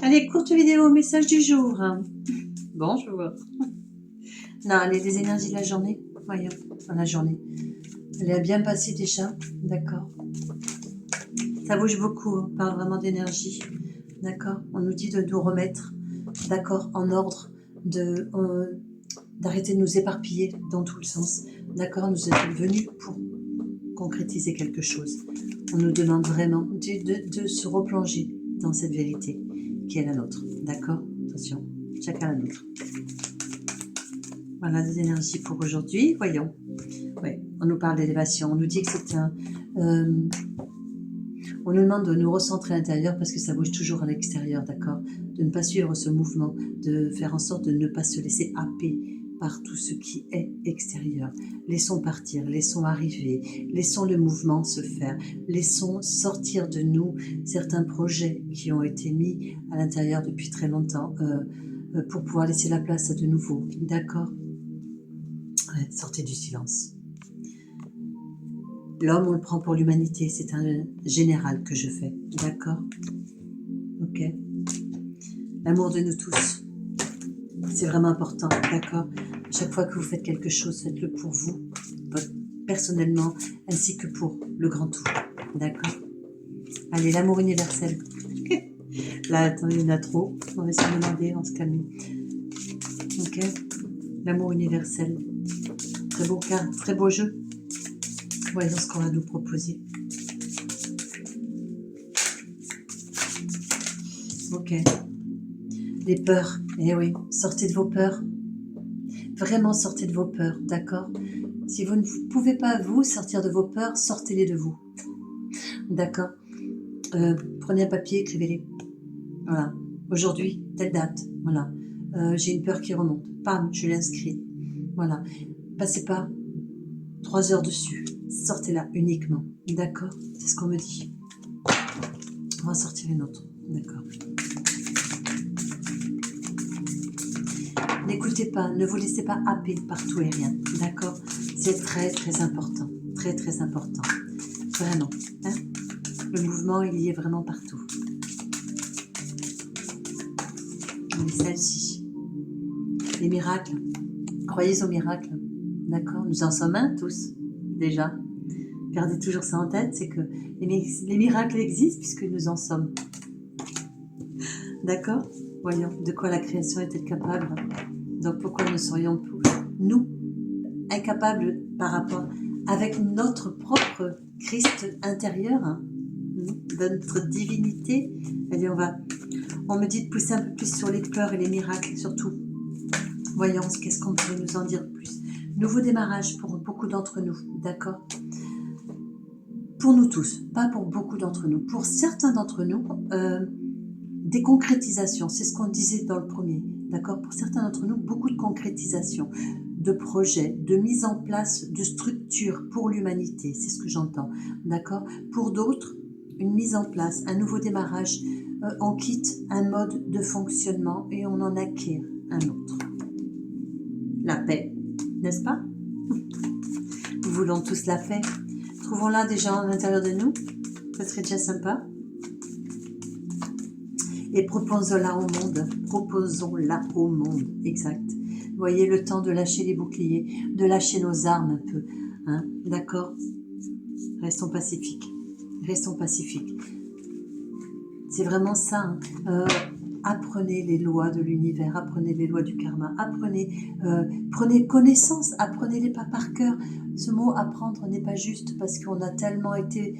Allez, courte vidéo, message du jour. Bonjour. Non, allez, les énergies de la journée. Voyons, dans la journée. Elle est bien passée déjà, d'accord. Ça bouge beaucoup, on parle vraiment d'énergie, d'accord. On nous dit de nous remettre, d'accord, en ordre, d'arrêter de nous éparpiller dans tous le sens, d'accord. Nous sommes venus pour concrétiser quelque chose. On nous demande vraiment de se replonger dans cette vérité qui est la nôtre, d'accord. Attention, chacun la nôtre. Voilà les énergies pour aujourd'hui, voyons. Ouais, on nous parle d'élévation, on nous dit que c'est un... on nous demande de nous recentrer à l'intérieur parce que ça bouge toujours à l'extérieur, d'accord. De ne pas suivre ce mouvement, de faire en sorte de ne pas se laisser happer par tout ce qui est extérieur. Laissons partir, laissons arriver, laissons le mouvement se faire, laissons sortir de nous certains projets qui ont été mis à l'intérieur depuis très longtemps pour pouvoir laisser la place à de nouveaux, d'accord. Ouais, sortez du silence. L'homme, on le prend pour l'humanité, c'est un général que je fais, d'accord. Ok. L'amour de nous tous, c'est vraiment important, d'accord. Chaque fois que vous faites quelque chose, faites-le pour vous, personnellement, ainsi que pour le grand tout, d'accord. Allez, l'amour universel. Là, attends, il y en a trop, on va se demander, on se calme. Ok. L'amour universel. Très beau cas, très beau jeu. Voyons ce qu'on va nous proposer. Ok. Les peurs. Eh oui, sortez de vos peurs. Vraiment sortez de vos peurs, d'accord. Si vous ne pouvez pas vous sortir de vos peurs, sortez-les de vous. D'accord. Prenez un papier, écrivez-les. Voilà. Aujourd'hui, telle date. Voilà. J'ai une peur qui remonte. Pam, je l'inscris. Voilà. Passez pas 3 heures dessus. Sortez-la uniquement. D'accord. C'est ce qu'on me dit. On va sortir une autre. D'accord. N'écoutez pas, ne vous laissez pas happer par tout et rien. D'accord. C'est très très important. Très très important. Vraiment. Hein. Le mouvement, il y est vraiment partout. Mais celle-ci. Les miracles. Croyez aux miracles. D'accord. Nous en sommes un tous. Déjà. Gardez toujours ça en tête, c'est que les miracles existent puisque nous en sommes. D'accord. Voyons de quoi la création est-elle capable. Donc pourquoi ne serions plus, nous, incapables par rapport avec notre propre Christ intérieur, hein, de notre divinité. Allez, on me dit de pousser un peu plus sur les peurs et les miracles surtout. Voyons, qu'est-ce qu'on peut nous en dire plus. Nouveau démarrage pour beaucoup d'entre nous, d'accord. Pour nous tous, pas pour beaucoup d'entre nous. Pour certains d'entre nous, des concrétisations, c'est ce qu'on disait dans le premier, d'accord. Pour certains d'entre nous, beaucoup de concrétisation, de projets, de mise en place de structures pour l'humanité, c'est ce que j'entends, d'accord. Pour d'autres, une mise en place, un nouveau démarrage, on quitte un mode de fonctionnement et on en acquiert un autre. La paix, n'est-ce pas? Nous voulons tous la paix. Trouvons-la déjà à l'intérieur de nous, ça serait déjà sympa. Et proposons-la au monde, proposons-la au monde, exact. Vous voyez, le temps de lâcher les boucliers, de lâcher nos armes un peu, hein, d'accord. Restons pacifiques, restons pacifiques. C'est vraiment ça, hein. Apprenez les lois de l'univers, apprenez les lois du karma, prenez connaissance, apprenez-les pas par cœur. Ce mot apprendre n'est pas juste parce qu'on a tellement été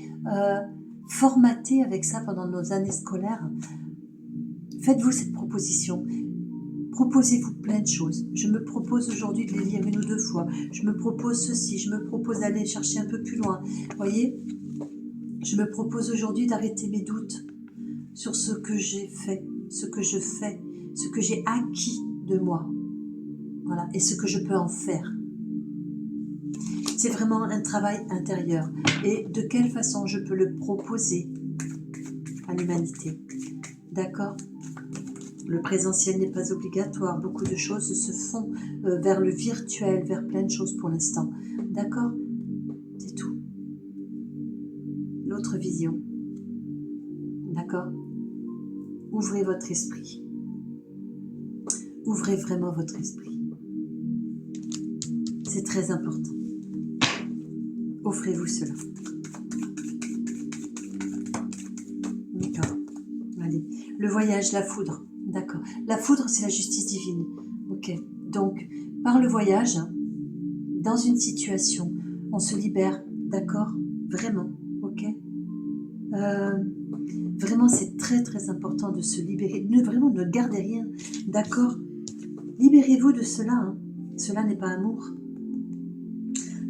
formaté avec ça pendant nos années scolaires. Faites-vous cette proposition. Proposez-vous plein de choses. Je me propose aujourd'hui de les lire 1 ou 2 fois. Je me propose ceci. Je me propose d'aller chercher un peu plus loin. Vous voyez, je me propose aujourd'hui d'arrêter mes doutes sur ce que j'ai fait, ce que je fais, ce que j'ai acquis de moi. Voilà, et ce que je peux en faire. C'est vraiment un travail intérieur. Et de quelle façon je peux le proposer à l'humanité. D'accord ? Le présentiel n'est pas obligatoire. Beaucoup de choses se font vers le virtuel, vers plein de choses pour l'instant. D'accord ? C'est tout. L'autre vision. D'accord ? Ouvrez votre esprit. Ouvrez vraiment votre esprit. C'est très important. Offrez-vous cela. D'accord. Allez. Le voyage, la foudre. D'accord. La foudre, c'est la justice divine. Ok. Donc, par le voyage, dans une situation, on se libère. D'accord. Vraiment. Ok. Vraiment, c'est très très important de se libérer. Vraiment, ne gardez rien. D'accord. Libérez-vous de cela. Hein. Cela n'est pas amour.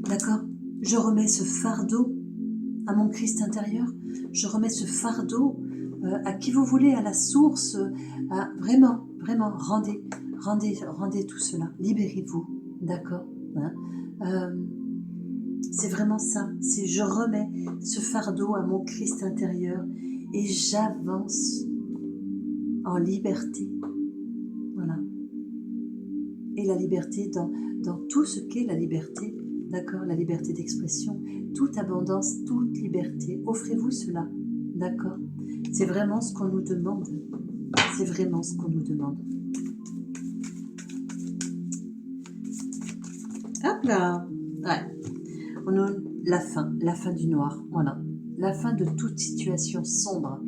D'accord. Je remets ce fardeau à mon Christ intérieur. Je remets ce fardeau à qui vous voulez, à la source. Vraiment, vraiment, rendez tout cela. Libérez-vous. D'accord. Hein. C'est vraiment ça. C'est je remets ce fardeau à mon Christ intérieur et j'avance en liberté. Voilà. Et la liberté dans tout ce qu'est la liberté. D'accord, la liberté d'expression, toute abondance, toute liberté. Offrez-vous cela, d'accord. C'est vraiment ce qu'on nous demande. C'est vraiment ce qu'on nous demande. Hop là. Ouais. On a la fin du noir. Voilà. La fin de toute situation sombre.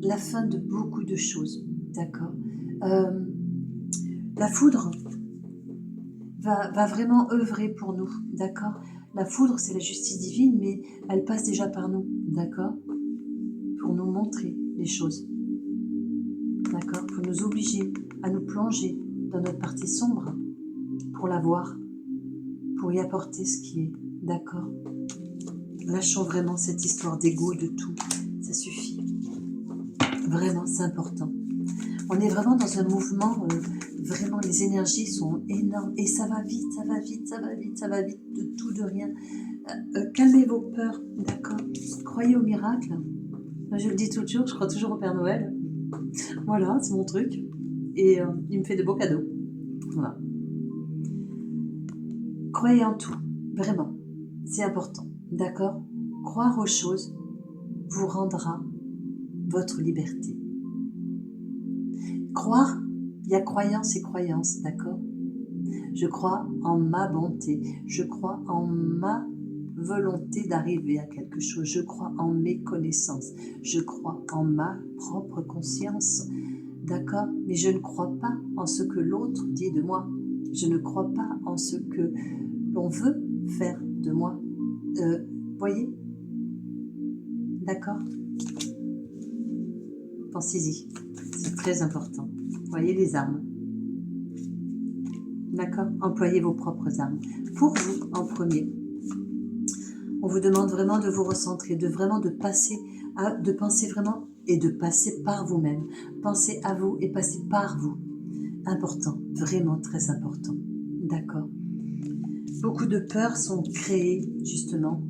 La fin de beaucoup de choses, d'accord. La foudre va vraiment œuvrer pour nous, d'accord. La foudre, c'est la justice divine, mais elle passe déjà par nous, d'accord, pour nous montrer les choses, d'accord, pour nous obliger à nous plonger dans notre partie sombre, pour la voir, pour y apporter ce qui est, d'accord. Lâchons vraiment cette histoire d'ego, de tout, ça suffit. Vraiment, c'est important. On est vraiment dans un mouvement, vraiment les énergies sont énormes et ça va vite, ça va vite, ça va vite, ça va vite, de tout, de rien. Calmez vos peurs, d'accord. Croyez au miracle. Moi, je le dis toujours, je crois toujours au Père Noël. Voilà, c'est mon truc. Et il me fait de beaux cadeaux. Voilà. Croyez en tout, vraiment. C'est important, d'accord. Croire aux choses vous rendra votre liberté. Croire, il y a croyance et croyance, d'accord. Je crois en ma bonté, je crois en ma volonté d'arriver à quelque chose, je crois en mes connaissances, je crois en ma propre conscience, d'accord. Mais je ne crois pas en ce que l'autre dit de moi, je ne crois pas en ce que l'on veut faire de moi. Voyez, d'accord. Pensez-y, c'est très important. Voyez les armes. D'accord. Employez vos propres armes. Pour vous, en premier. On vous demande vraiment de vous recentrer, de passer, de penser vraiment et de passer par vous-même. Pensez à vous et passez par vous. Important, vraiment très important. D'accord. Beaucoup de peurs sont créées, justement,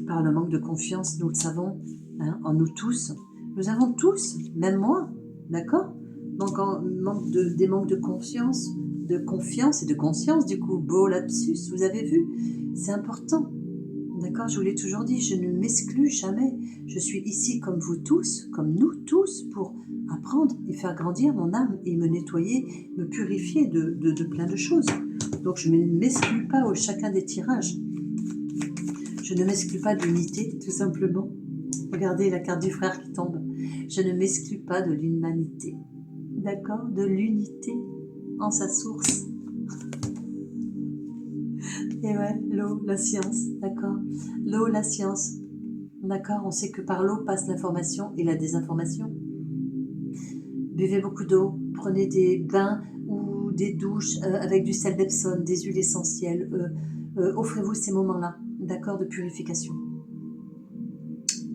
par le manque de confiance, nous le savons, hein, en nous tous. Nous avons tous, même moi, d'accord, des manques de confiance et de conscience, du coup, beau lapsus, vous avez vu, c'est important, d'accord, je vous l'ai toujours dit, je ne m'exclus jamais, je suis ici comme vous tous, comme nous tous, pour apprendre et faire grandir mon âme et me nettoyer, me purifier de plein de choses, donc je ne m'exclus pas au chacun des tirages, je ne m'exclus pas de l'unité, tout simplement, regardez la carte du frère qui tombe, je ne m'exclus pas de l'humanité, d'accord, de l'unité en sa source. Et ouais, l'eau, la science, d'accord. L'eau, la science, d'accord. On sait que par l'eau passe l'information et la désinformation. Buvez beaucoup d'eau, prenez des bains ou des douches avec du sel d'Epsom, des huiles essentielles. Offrez-vous ces moments-là, d'accord, de purification.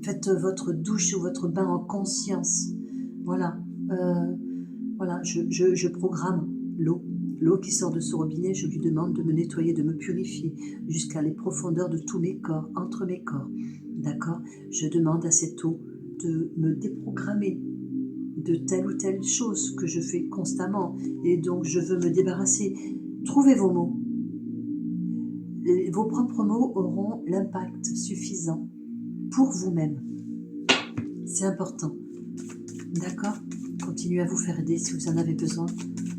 Faites votre douche ou votre bain en conscience. Voilà, voilà, je programme l'eau. L'eau qui sort de ce robinet, je lui demande de me nettoyer, de me purifier jusqu'à les profondeurs de tous mes corps, entre mes corps. D'accord. Je demande à cette eau de me déprogrammer de telle ou telle chose que je fais constamment. Et donc, je veux me débarrasser. Trouvez vos mots. Vos propres mots auront l'impact suffisant pour vous-même. C'est important. D'accord. Continuez à vous faire aider si vous en avez besoin.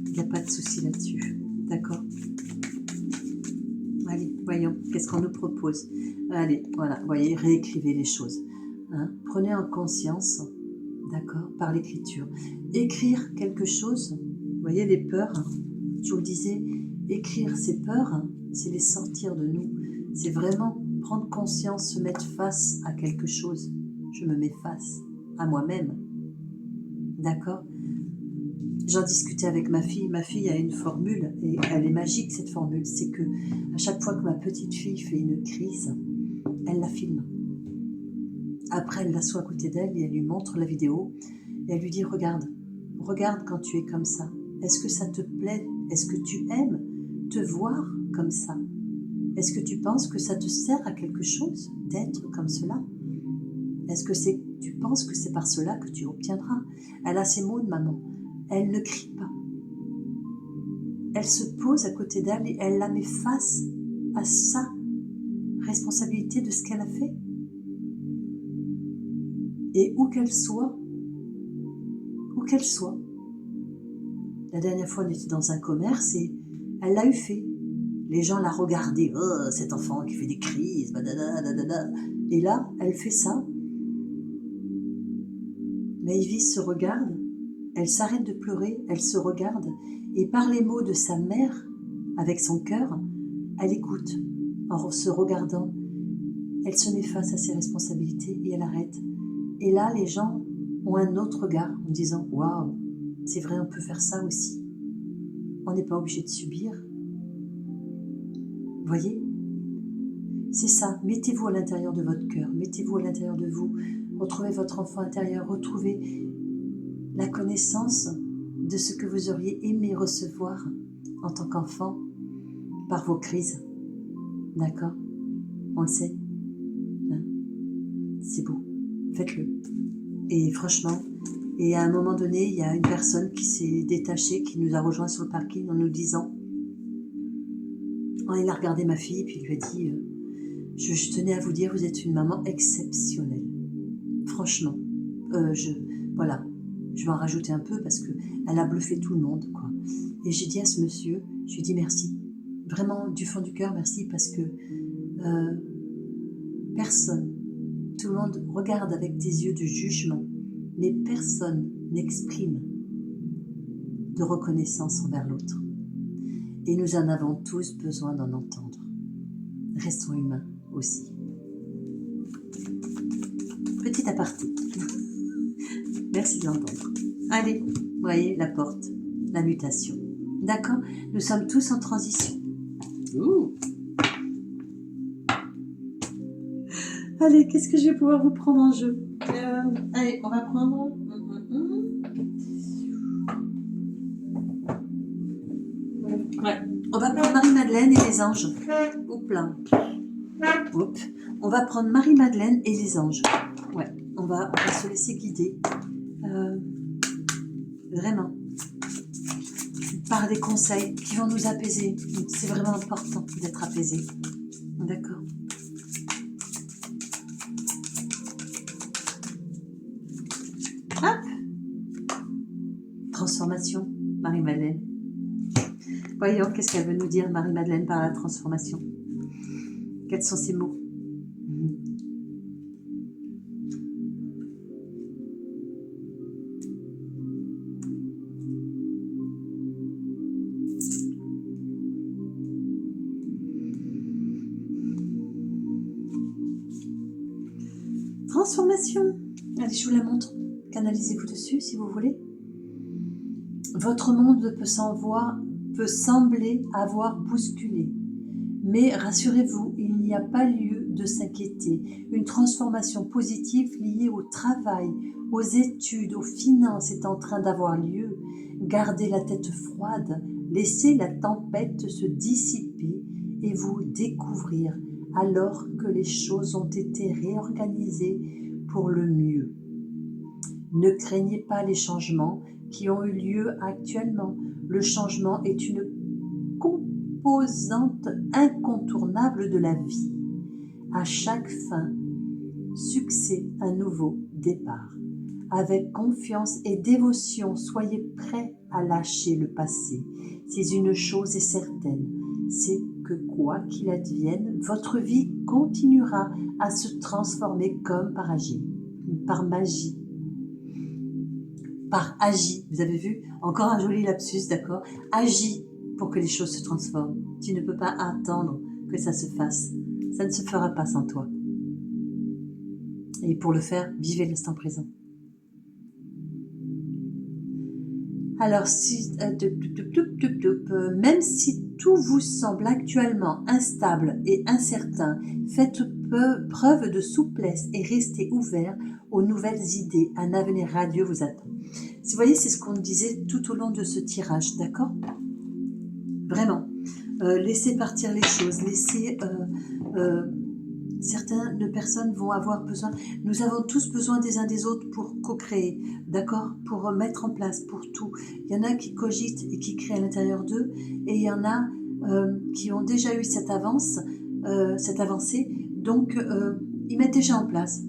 Il n'y a pas de souci là-dessus. D'accord? Allez, voyons, qu'est-ce qu'on nous propose? Allez, voilà, vous voyez, réécrivez les choses. Hein? Prenez en conscience, d'accord, par l'écriture. Écrire quelque chose, vous voyez, les peurs, hein, je vous le disais, écrire ces peurs, hein, c'est les sortir de nous. C'est vraiment prendre conscience, se mettre face à quelque chose. Je me mets face à moi-même. D'accord? J'en discutais avec ma fille. Ma fille a une formule, et elle est magique cette formule. C'est que à chaque fois que ma petite fille fait une crise, elle la filme. Après, elle l'assoit à côté d'elle et elle lui montre la vidéo. Et elle lui dit, regarde quand tu es comme ça. Est-ce que ça te plaît? Est-ce que tu aimes te voir comme ça? Est-ce que tu penses que ça te sert à quelque chose d'être comme cela? Est-ce que tu penses que c'est par cela que tu obtiendras? Elle a ces mots de maman. Elle ne crie pas. Elle se pose à côté d'elle et elle la met face à sa responsabilité de ce qu'elle a fait. Et où qu'elle soit, la dernière fois on était dans un commerce et elle l'a eu fait. Les gens la regardaient, oh, cet enfant qui fait des crises, badada. Et là, elle fait ça. Maëlys se regarde, elle s'arrête de pleurer, elle se regarde, et par les mots de sa mère, avec son cœur, elle écoute. En se regardant, elle se met face à ses responsabilités et elle arrête. Et là, les gens ont un autre regard en disant « Waouh, c'est vrai, on peut faire ça aussi. On n'est pas obligé de subir. » Vous voyez? C'est ça, mettez-vous à l'intérieur de votre cœur, mettez-vous à l'intérieur de vous, retrouvez votre enfant intérieur, retrouvez la connaissance de ce que vous auriez aimé recevoir en tant qu'enfant par vos crises. D'accord? On le sait. Hein? C'est beau. Faites-le. Et franchement, et à un moment donné, il y a une personne qui s'est détachée, qui nous a rejoint sur le parking en nous disant, il a regardé ma fille, puis il lui a dit, je tenais à vous dire, vous êtes une maman exceptionnelle. Franchement. Voilà. Je vais en rajouter un peu parce qu'elle a bluffé tout le monde, quoi. Et j'ai dit à ce monsieur, je lui ai dit merci. Vraiment, du fond du cœur, merci, parce que personne, tout le monde regarde avec des yeux de jugement, mais personne n'exprime de reconnaissance envers l'autre. Et nous en avons tous besoin d'en entendre. Restons humains aussi. Petit aparté. Merci de l'entendre. Allez, voyez la porte, la mutation. D'accord? Nous sommes tous en transition. Ouh. Allez, qu'est-ce que je vais pouvoir vous prendre en jeu? Allez, on va prendre... Ouais, on va prendre Marie-Madeleine et les anges. Oups là. Oups. On va prendre Marie-Madeleine et les anges. Ouais, on va se laisser guider. Vraiment. Par des conseils qui vont nous apaiser. C'est vraiment important d'être apaisé. D'accord. Hop. Transformation, Marie-Madeleine. Voyons, qu'est-ce qu'elle veut nous dire, Marie-Madeleine, par la transformation? Quels sont ces mots? Transformation. Allez, je vous la montre. Canalisez-vous dessus si vous voulez. Votre monde peut sembler avoir bousculé. Mais rassurez-vous, il n'y a pas lieu de s'inquiéter. Une transformation positive liée au travail, aux études, aux finances est en train d'avoir lieu. Gardez la tête froide, laissez la tempête se dissiper et vous découvrir alors que les choses ont été réorganisées pour le mieux. Ne craignez pas les changements qui ont eu lieu actuellement. Le changement est une composante incontournable de la vie. À chaque fin, succès, un nouveau départ. avec confiance et dévotion, soyez prêts à lâcher le passé. Si une chose est certaine, c'est que quoi qu'il advienne, votre vie continuera à se transformer comme par magie. Par agit, vous avez vu? Encore un joli lapsus, d'accord? Agis pour que les choses se transforment. Tu ne peux pas attendre que ça se fasse. Ça ne se fera pas sans toi. Et pour le faire, vivez l'instant présent. Alors, même si tout vous semble actuellement instable et incertain, faites preuve de souplesse et restez ouvert aux nouvelles idées. Un avenir radieux vous attend. Si vous voyez, c'est ce qu'on disait tout au long de ce tirage, d'accord? Vraiment. Laissez partir les choses, laissez... certaines personnes vont avoir besoin, nous avons tous besoin des uns des autres pour co-créer, d'accord, pour mettre en place, pour tout. Il y en a qui cogitent et qui créent à l'intérieur d'eux, et il y en a qui ont déjà eu cette avancée, donc ils mettent déjà en place,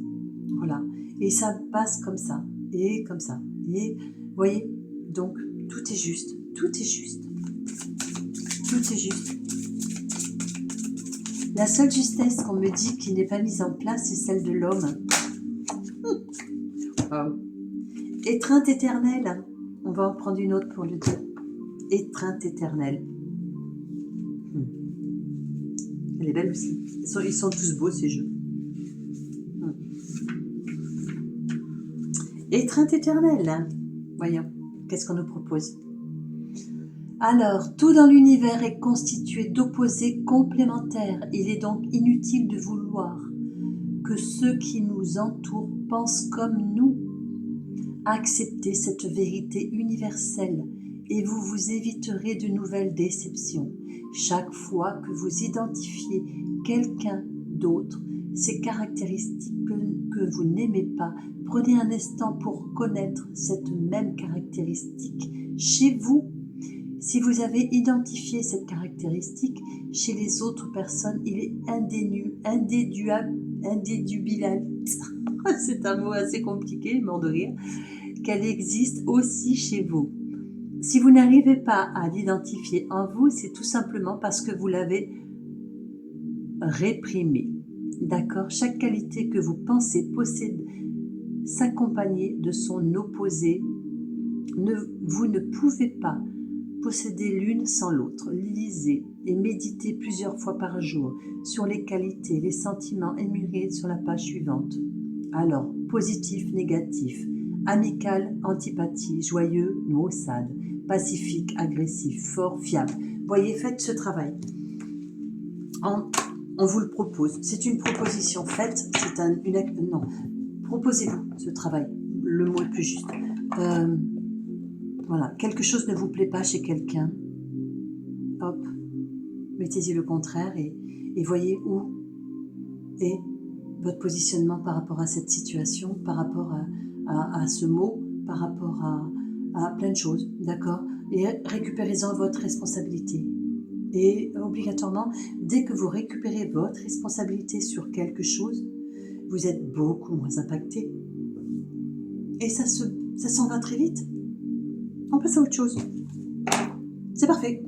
voilà, et ça passe comme ça, et comme ça, et vous voyez, donc tout est juste, tout est juste, tout est juste. La seule justesse qu'on me dit qui n'est pas mise en place, c'est celle de l'homme. Wow. Étreinte éternelle. On va en prendre une autre pour le dire. Étreinte éternelle. Elle est belle aussi. Ils sont tous beaux, ces jeux. Étreinte éternelle. Voyons, qu'est-ce qu'on nous propose? Alors, tout dans l'univers est constitué d'opposés complémentaires. Il est donc inutile de vouloir que ceux qui nous entourent pensent comme nous. Acceptez cette vérité universelle et vous vous éviterez de nouvelles déceptions. Chaque fois que vous identifiez quelqu'un d'autre, ces caractéristiques que vous n'aimez pas, prenez un instant pour connaître cette même caractéristique chez vous. Si vous avez identifié cette caractéristique chez les autres personnes, il est indédubitable, c'est un mot assez compliqué, mort de rire, qu'elle existe aussi chez vous. Si vous n'arrivez pas à l'identifier en vous, c'est tout simplement parce que vous l'avez réprimé. D'accord? Chaque qualité que vous pensez posséder s'accompagner de son opposé. Vous ne pouvez pas posséder l'une sans l'autre. Lisez et méditez plusieurs fois par jour sur les qualités, les sentiments émurés sur la page suivante. Alors, positif, négatif, amical, antipathie, joyeux, maussade, pacifique, agressif, fort, fiable. Voyez, faites ce travail. On vous le propose. C'est une proposition faite. Non. Proposez-vous ce travail. Le mot est plus juste. Voilà, quelque chose ne vous plaît pas chez quelqu'un, hop, mettez-y le contraire et voyez où est votre positionnement par rapport à cette situation, par rapport à ce mot, par rapport à plein de choses, d'accord? Et récupérez-en votre responsabilité. Et obligatoirement, dès que vous récupérez votre responsabilité sur quelque chose, vous êtes beaucoup moins impacté. Et ça s'en va très vite. On passe à autre chose. C'est parfait.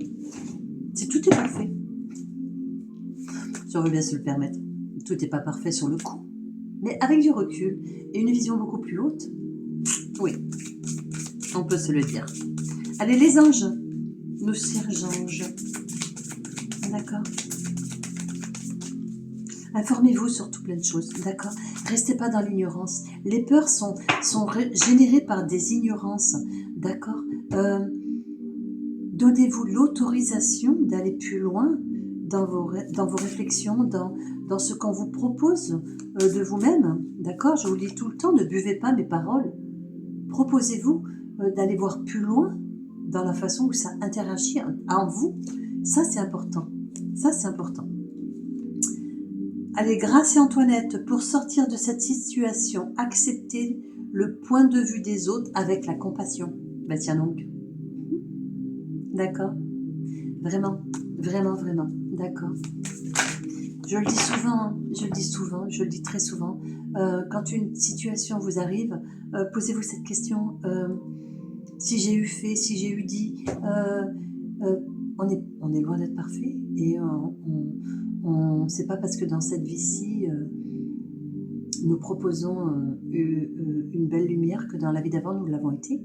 Tout est parfait. Si on veut bien se le permettre. Tout n'est pas parfait sur le coup. Mais avec du recul et une vision beaucoup plus haute, oui, on peut se le dire. Allez, les anges, nos cierges anges. D'accord? Informez-vous sur tout plein de choses, d'accord? Restez pas dans l'ignorance. Les peurs sont générées par des ignorances, d'accord? Donnez-vous l'autorisation d'aller plus loin dans vos réflexions, dans ce qu'on vous propose de vous-même, d'accord? Je vous le dis tout le temps, ne buvez pas mes paroles. Proposez-vous d'aller voir plus loin dans la façon où ça interagit en vous. Ça, c'est important. Ça, c'est important. Allez, Grace et Antoinette, pour sortir de cette situation, acceptez le point de vue des autres avec la compassion. Ben tiens donc. D'accord? Vraiment, vraiment, vraiment. D'accord? Je le dis souvent, hein, je le dis souvent, je le dis très souvent. Quand une situation vous arrive, posez-vous cette question. Si j'ai eu fait, si j'ai eu dit, on est loin d'être parfait et c'est pas parce que dans cette vie-ci nous proposons une belle lumière que dans la vie d'avant nous l'avons été.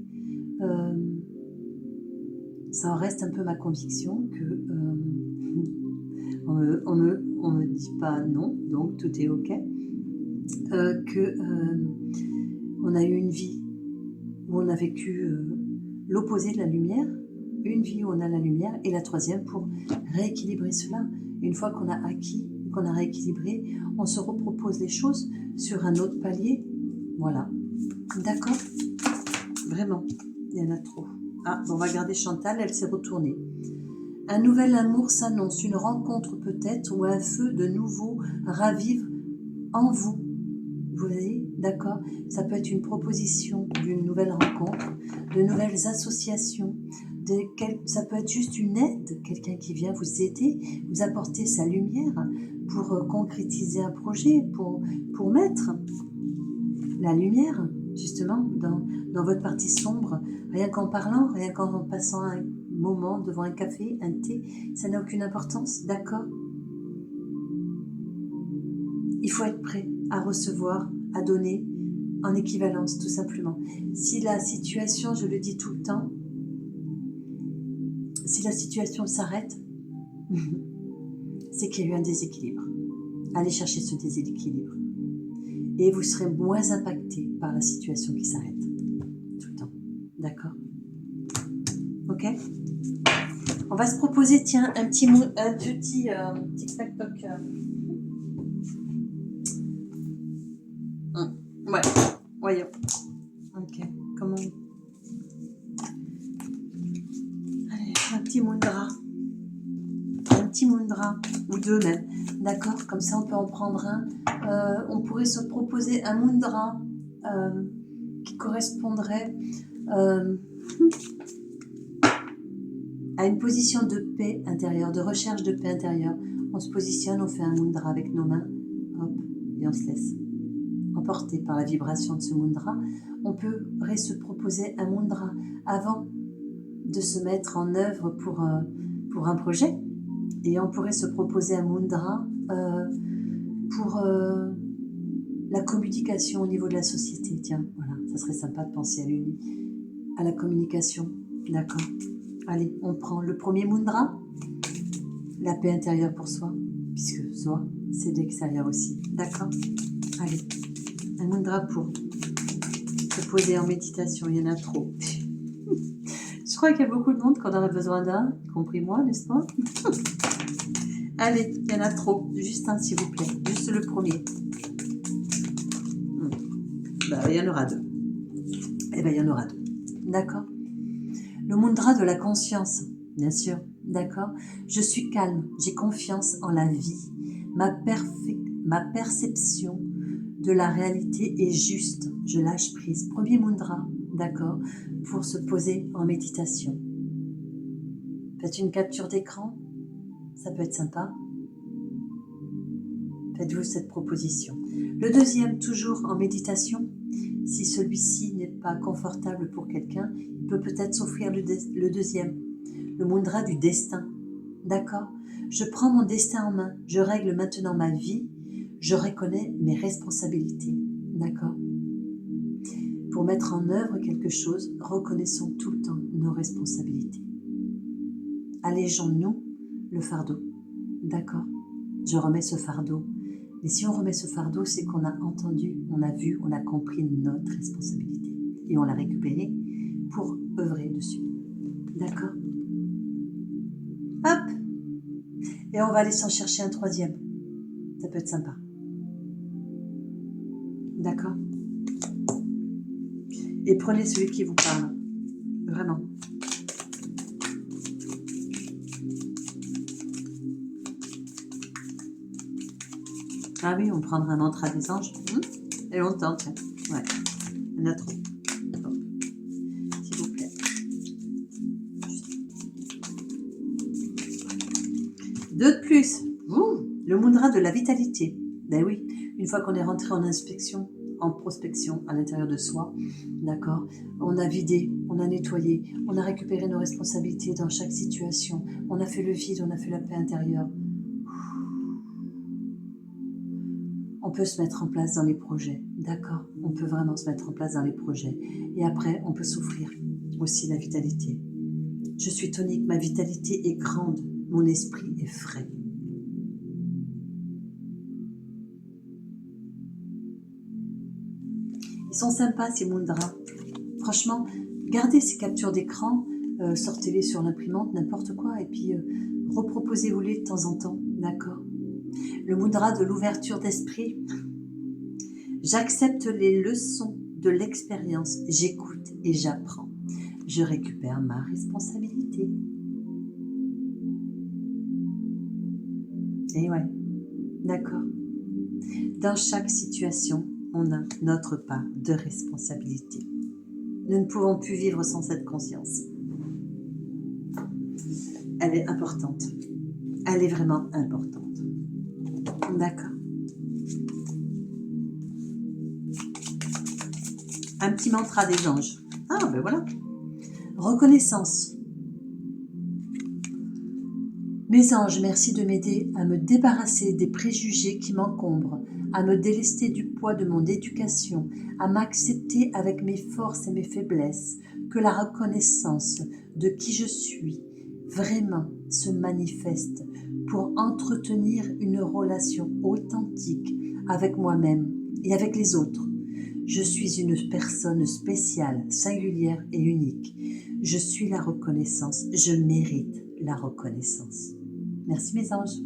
Ça en reste un peu ma conviction que on me dit pas non, donc tout est ok. On a eu une vie où on a vécu l'opposé de la lumière, une vie où on a la lumière, et la troisième pour rééquilibrer cela. Une fois qu'on a acquis, qu'on a rééquilibré, on se repropose les choses sur un autre palier. Voilà. D'accord? Vraiment, il y en a trop. Ah, bon, on va garder Chantal, elle s'est retournée. Un nouvel amour s'annonce, une rencontre peut-être, ou un feu de nouveau ravive en vous. Vous voyez, d'accord? Ça peut être une proposition d'une nouvelle rencontre, de nouvelles associations, ça peut être juste une aide, quelqu'un qui vient vous aider, vous apporter sa lumière pour concrétiser un projet, pour mettre la lumière, justement, dans votre partie sombre. Rien qu'en parlant, rien qu'en passant un moment devant un café, un thé, ça n'a aucune importance, d'accord? Il faut être prêt à recevoir, à donner en équivalence, tout simplement. Si la situation, je le dis tout le temps, si la situation s'arrête, c'est qu'il y a eu un déséquilibre. Allez chercher ce déséquilibre. Et vous serez moins impacté par la situation qui s'arrête. Tout le temps. D'accord? Ok? On va se proposer, tiens, un petit tic-tac-toc. Ouais, voyons. Ok, comment... Allez, un petit mudra. Un petit mudra, ou deux même. D'accord? Comme ça, on peut en prendre un. On pourrait se proposer un mudra qui correspondrait à une position de paix intérieure, de recherche de paix intérieure. On se positionne, on fait un mudra avec nos mains, hop, et on se laisse emporter par la vibration de ce mudra. On pourrait se proposer un mudra avant de se mettre en œuvre pour un projet, et on pourrait se proposer un mudra pour la communication au niveau de la société. Tiens, voilà, ça serait sympa de penser à la communication. D'accord? Allez, on prend le premier mudra, la paix intérieure pour soi, puisque soi, c'est de l'extérieur aussi. D'accord? Allez, un mudra pour se poser en méditation, il y en a trop. Je crois qu'il y a beaucoup de monde qui en a besoin d'un, y compris moi, n'est-ce pas? Allez, il y en a trop. Juste un, s'il vous plaît. Juste le premier. Bah, il y en aura deux. Eh bien, il y en aura deux. D'accord? Le mudra de la conscience, bien sûr. D'accord? Je suis calme. J'ai confiance en la vie. Ma perception de la réalité est juste. Je lâche prise. Premier mudra. D'accord? Pour se poser en méditation. Faites une capture d'écran. Ça peut être sympa. Faites-vous cette proposition. Le deuxième, toujours en méditation. Si celui-ci n'est pas confortable pour quelqu'un, il peut peut-être s'offrir le deuxième. Le mudra du destin. D'accord? Je prends mon destin en main. Je règle maintenant ma vie. Je reconnais mes responsabilités. D'accord? Pour mettre en œuvre quelque chose, reconnaissons tout le temps nos responsabilités. Allégeons-nous le fardeau. D'accord? Je remets ce fardeau. Mais si on remet ce fardeau, c'est qu'on a entendu, on a vu, on a compris notre responsabilité. Et on l'a récupéré pour œuvrer dessus. D'accord? Hop! Et on va aller s'en chercher un troisième. Ça peut être sympa. D'accord? Et prenez celui qui vous parle. Vraiment. Ah oui, on prendra un mantra des anges. Et longtemps, tiens. Ouais. Il y en a trop. Bon. S'il vous plaît. Deux de plus. Le Le mudra de la vitalité. Ben oui, une fois qu'on est rentré en inspection, en prospection à l'intérieur de soi, d'accord, on a vidé, on a nettoyé, on a récupéré nos responsabilités dans chaque situation, on a fait le vide, on a fait la paix intérieure. On peut se mettre en place dans les projets, d'accord, on peut vraiment se mettre en place dans les projets. Et après, on peut s'offrir aussi la vitalité. Je suis tonique, ma vitalité est grande, mon esprit est frais. Ils sont sympas ces mudras. Franchement, gardez ces captures d'écran, sortez-les sur l'imprimante, n'importe quoi, et puis reproposez-vous-les de temps en temps, d'accord? Le mudra de l'ouverture d'esprit. J'accepte les leçons de l'expérience, j'écoute et j'apprends. Je récupère ma responsabilité. Et ouais, d'accord. Dans chaque situation, on a notre part de responsabilité. Nous ne pouvons plus vivre sans cette conscience. Elle est importante. Elle est vraiment importante. D'accord. Un petit mantra des anges. Ah, ben voilà. Reconnaissance. Mes anges, merci de m'aider à me débarrasser des préjugés qui m'encombrent, à me délester du poids de mon éducation, à m'accepter avec mes forces et mes faiblesses, que la reconnaissance de qui je suis vraiment se manifeste pour entretenir une relation authentique avec moi-même et avec les autres. Je suis une personne spéciale, singulière et unique. Je suis la reconnaissance, je mérite la reconnaissance. Merci mes anges.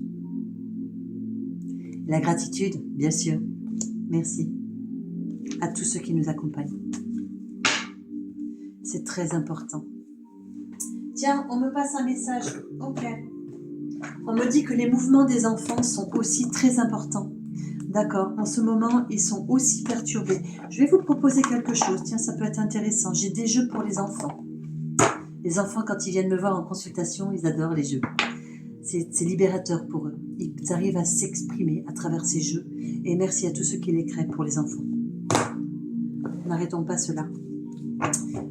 La gratitude, bien sûr. Merci à tous ceux qui nous accompagnent. C'est très important. Tiens, on me passe un message. Ok. On me dit que les mouvements des enfants sont aussi très importants. D'accord, en ce moment, ils sont aussi perturbés. Je vais vous proposer quelque chose. Tiens, ça peut être intéressant. J'ai des jeux pour les enfants. Les enfants, quand ils viennent me voir en consultation, ils adorent les jeux. C'est libérateur pour eux. Ils arrivent à s'exprimer à travers ces jeux. Et merci à tous ceux qui les créent pour les enfants. N'arrêtons pas cela.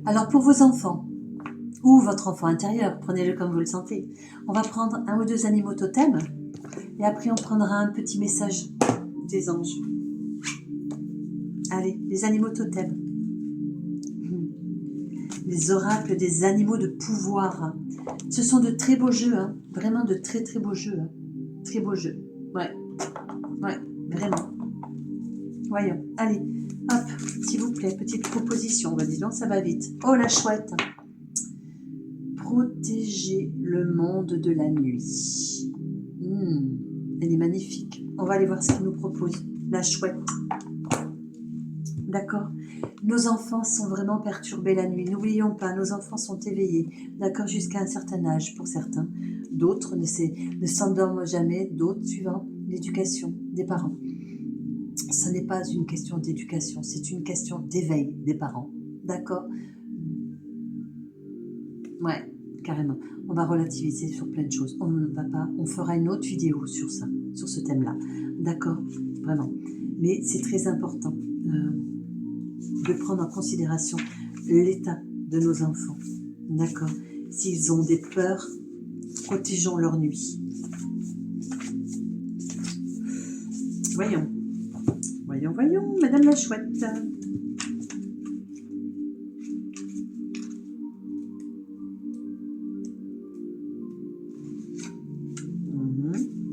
Alors, pour vos enfants, ou votre enfant intérieur, prenez-le comme vous le sentez. On va prendre un ou deux animaux totems. Et après, on prendra un petit message des anges. Allez, les animaux totems. Les oracles des animaux de pouvoir. Ce sont de très beaux jeux, hein. Vraiment de très très beaux jeux. Hein. Très beaux jeux. Ouais, vraiment. Voyons, allez, hop, s'il vous plaît, petite proposition. Bah, dis donc, ça va vite. Oh, la chouette. Protéger le monde de la nuit. Elle est magnifique. On va aller voir ce qu'il nous propose. La chouette. D'accord. Nos enfants sont vraiment perturbés la nuit. N'oublions pas, nos enfants sont éveillés. D'accord, jusqu'à un certain âge pour certains. D'autres ne s'endorment jamais. D'autres suivant l'éducation des parents. Ce n'est pas une question d'éducation, c'est une question d'éveil des parents. D'accord? Ouais, carrément. On va relativiser sur plein de choses. On fera une autre vidéo sur ça, sur ce thème-là. D'accord? Vraiment. Mais c'est très important de prendre en considération l'état de nos enfants. D'accord? S'ils ont des peurs, protégeons leur nuit. Voyons. Voyons, Madame la Chouette.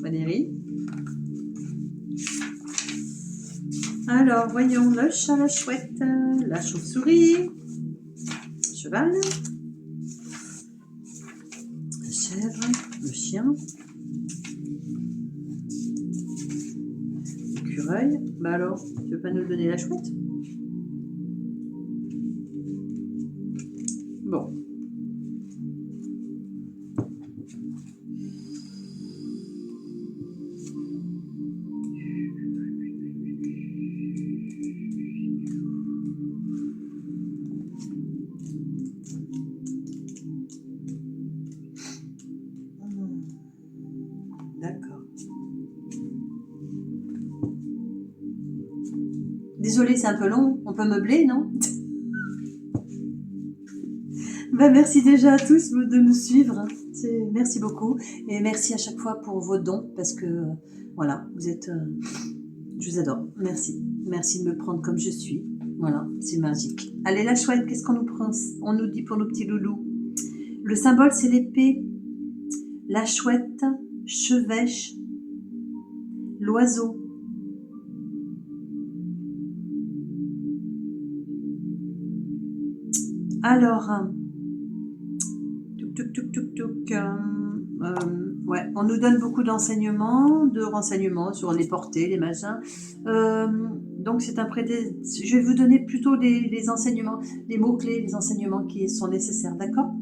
Valérie. Alors, voyons le chat, la chouette, la chauve-souris, le cheval, la chèvre, le chien, l'écureuil. Bah alors, tu veux pas nous donner la chouette? Bon. D'accord. Désolée, c'est un peu long. On peut meubler, non? Ben, merci déjà à tous de nous suivre. Merci beaucoup. Et merci à chaque fois pour vos dons. Parce que, voilà, vous êtes... je vous adore. Merci. Merci de me prendre comme je suis. Voilà, c'est magique. Allez, la chouette, qu'est-ce qu'on nous prend? On nous dit pour nos petits loulous. Le symbole, c'est l'épée. La chouette, chevêche, l'oiseau. Alors, ouais, on nous donne beaucoup d'enseignements, de renseignements sur les portées, les machins. Donc c'est un prédé... Je vais vous donner plutôt les enseignements, les mots-clés, les enseignements qui sont nécessaires, d'accord?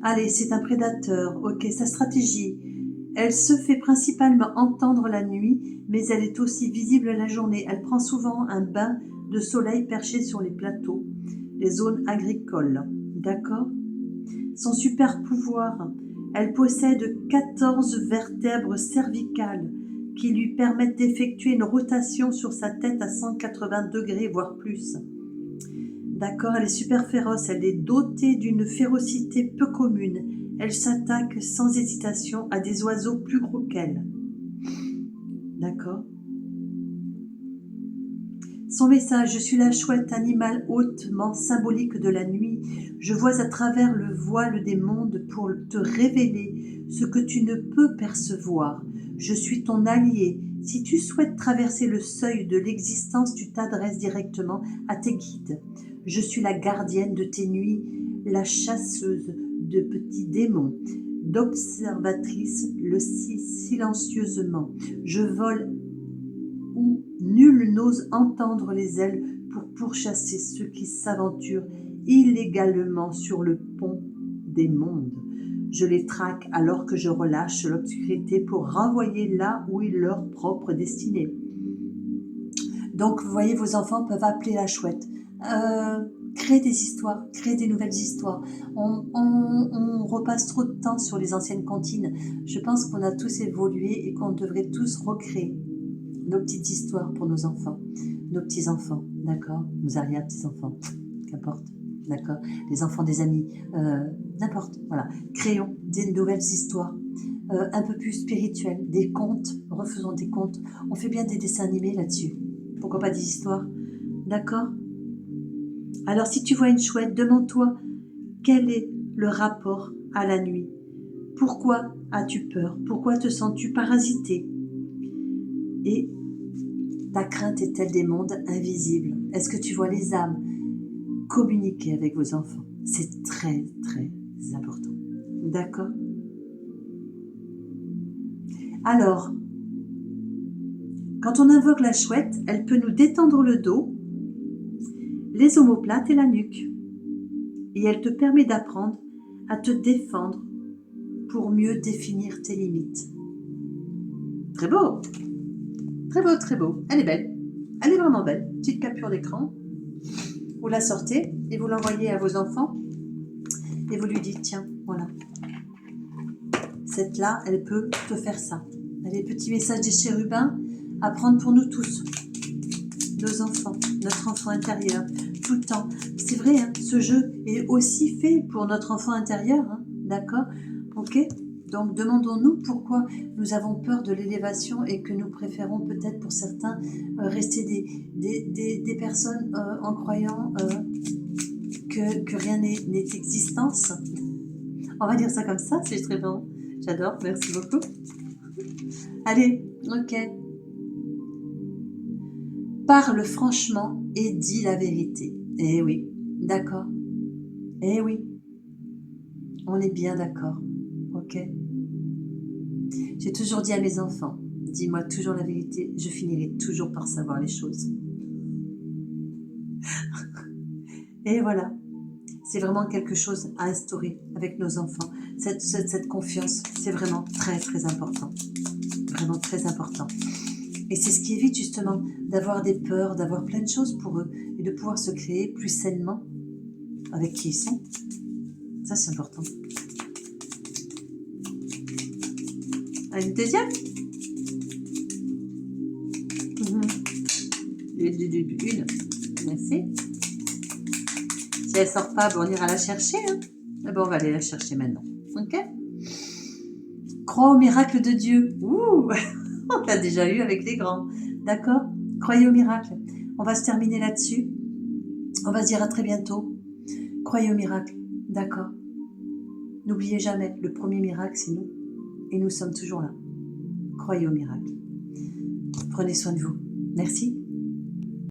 Allez, c'est un prédateur. Ok, sa stratégie. Elle se fait principalement entendre la nuit, mais elle est aussi visible la journée. Elle prend souvent un bain de soleil perché sur les plateaux, les zones agricoles. D'accord? Son super pouvoir. Elle possède 14 vertèbres cervicales qui lui permettent d'effectuer une rotation sur sa tête à 180 degrés, voire plus. D'accord, elle est super féroce, elle est dotée d'une férocité peu commune. Elle s'attaque sans hésitation à des oiseaux plus gros qu'elle. D'accord. Son message: je suis la chouette, animal hautement symbolique de la nuit. Je vois à travers le voile des mondes pour te révéler ce que tu ne peux percevoir. Je suis ton allié. Si tu souhaites traverser le seuil de l'existence, tu t'adresses directement à tes guides. Je suis la gardienne de tes nuits, la chasseuse de petits démons, d'observatrice le silencieusement. Je vole où nul n'ose entendre les ailes pour pourchasser ceux qui s'aventurent illégalement sur le pont des mondes. Je les traque alors que je relâche l'obscurité pour renvoyer là où est leur propre destinée. Donc, vous voyez, vos enfants peuvent appeler la chouette. Créer des histoires, créer des nouvelles histoires. On repasse trop de temps sur les anciennes comptines. Je pense qu'on a tous évolué et qu'on devrait tous recréer nos petites histoires pour nos enfants, nos petits-enfants, d'accord? Nos arrière-petits-enfants, qu'importe, d'accord? Les enfants des amis, n'importe, voilà. Créons des nouvelles histoires, un peu plus spirituelles, des contes, refaisons des contes. On fait bien des dessins animés là-dessus. Pourquoi pas des histoires? D'accord? Alors, si tu vois une chouette, demande-toi quel est le rapport à la nuit. Pourquoi as-tu peur? Pourquoi te sens-tu parasité? Et ta crainte est-elle des mondes invisibles? Est-ce que tu vois les âmes? Communiquer avec vos enfants, c'est très, très important. D'accord? Alors, quand on invoque la chouette, elle peut nous détendre le dos, les omoplates et la nuque. Et elle te permet d'apprendre à te défendre pour mieux définir tes limites. Très beau! Très beau, très beau. Elle est belle. Elle est vraiment belle. Petite capture d'écran. Vous la sortez et vous l'envoyez à vos enfants. Et vous lui dites, tiens, voilà. Cette là, elle peut te faire ça. Elle est petit message des chérubins à prendre pour nous tous. Nos enfants, notre enfant intérieur, tout le temps. C'est vrai, hein, ce jeu est aussi fait pour notre enfant intérieur. Hein, d'accord? Ok? Donc demandons-nous pourquoi nous avons peur de l'élévation et que nous préférons peut-être pour certains rester des personnes en croyant que rien n'est existence. On va dire ça comme ça, c'est très bon. J'adore, merci beaucoup. Allez, ok. Parle franchement et dis la vérité. Eh oui, d'accord. Eh oui, on est bien d'accord. Ok. J'ai toujours dit à mes enfants, dis-moi toujours la vérité, je finirai toujours par savoir les choses. Et voilà, c'est vraiment quelque chose à instaurer avec nos enfants. Cette confiance, c'est vraiment très très important. Vraiment très important. Et c'est ce qui évite justement d'avoir des peurs, d'avoir plein de choses pour eux et de pouvoir se créer plus sainement avec qui ils sont. Ça, c'est important. Une deuxième? le début. Une. Merci. Si elle sort pas, on ira la chercher. Hein. Eh ben, on va aller la chercher maintenant. Ok? Crois au miracle de Dieu. Ouh, on l'a déjà eu avec les grands. D'accord? Croyez au miracle. On va se terminer là-dessus. On va se dire à très bientôt. Croyez au miracle. D'accord? N'oubliez jamais, le premier miracle, c'est nous. Et nous sommes toujours là. Croyez au miracle. Prenez soin de vous. Merci.